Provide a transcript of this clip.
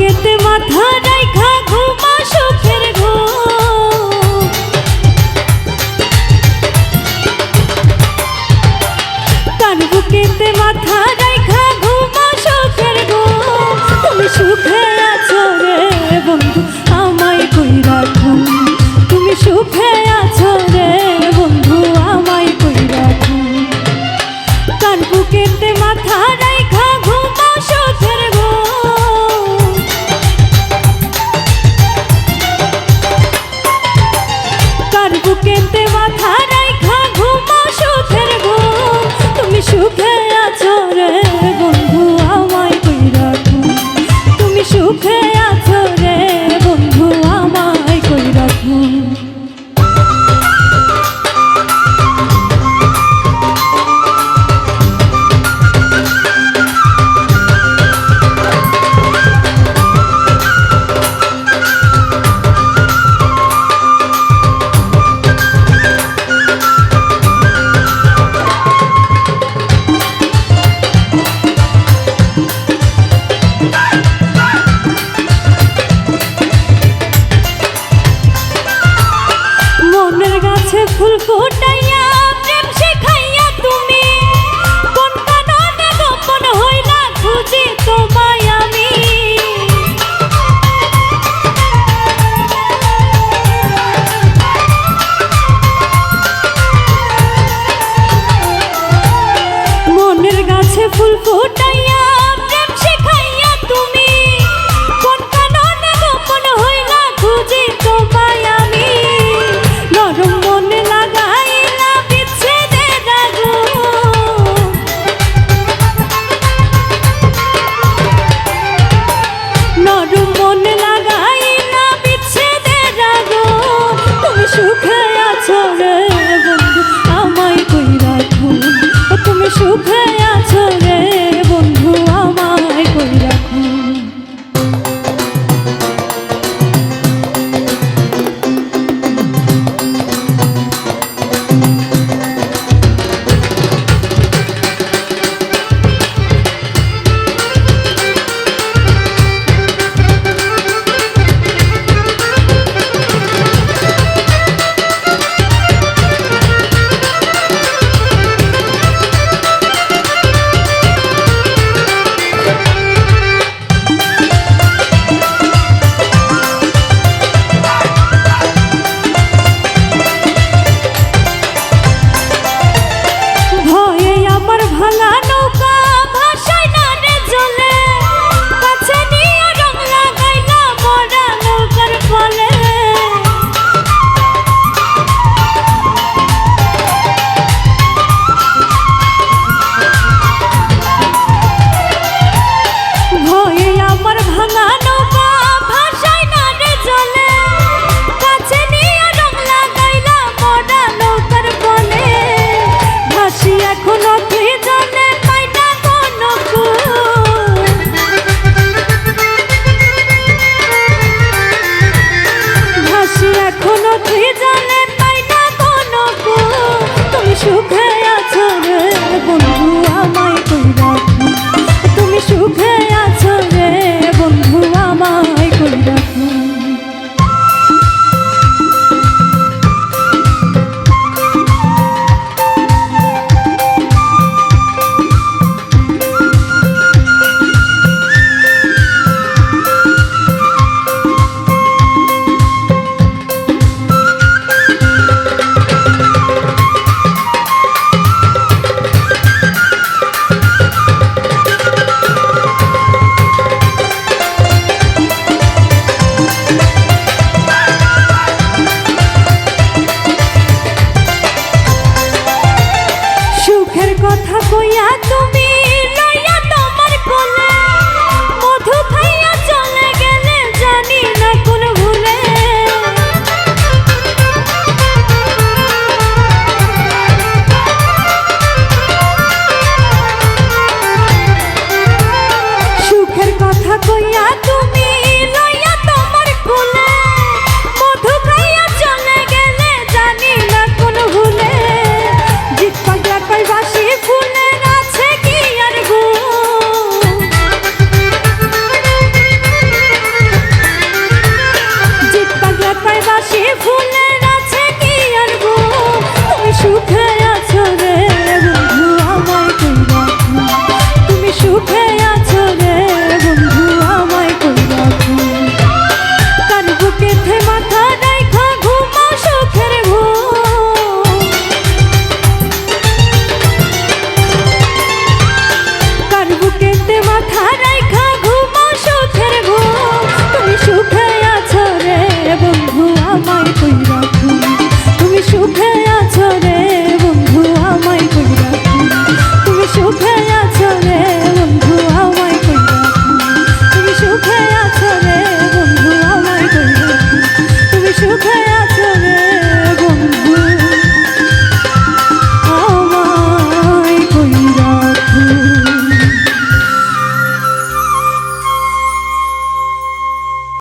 বুকেতে মাথা রাইখা ঘুমা সুখের ঘুম, কার বুকেতে মাথা রাইখা ঘুমা সুখের ঘুম। তুমি সুখে আছো রে বন্ধু আমায় কইরা ঘুম, তুমি সুখে আছো রে বন্ধু আমায় কইরা ঘুম। কার বুকেতে মাথা রাইখা ঘুমা সুখের ঘুম, কার বুকেতে মাথা রাইখা ঘুমা সুখের ঘুম। তুমি সুখে আছো রে বন্ধু আমায় কইরা ঘুম, তুমি সুখে আছো রে বন্ধু আমায় কইরা ঘুম। মনের গাছে ফুল ফুটাইয়া প্রেম শিখাইয়া তুমি কোন কারণে গোপন হইলা খুঁজি তোমায় আমি। মনের গাছে ফুল ফুটাইয়া প্রেম শিখাইয়া তুমি কোন কারণে গোপন হইলা খুঁজি তোমায় আমি। নরম মনে লাগাইলা বিচ্ছেদের আগুন, নরম মনে লাগাইলা বিচ্ছেদের আগুন। তুমি সুখে আছো রে বন্ধু আমায় কইরা ঘুম, তুমি সুখে আছো রে বন্ধু আমায় কইরা ঘুম। সুখে আছো রে বন্ধু আমায় কইরা ঘুম, তুমি সুখে আছো রে বন্ধু আমায় কইরা ঘুম। সুখের কথা কইয়া তুমি লইয়া তোমার কোলে মধু খাইয়া চলে গেলে জানি না কোন ভুলে। সুখের কথা কইয়া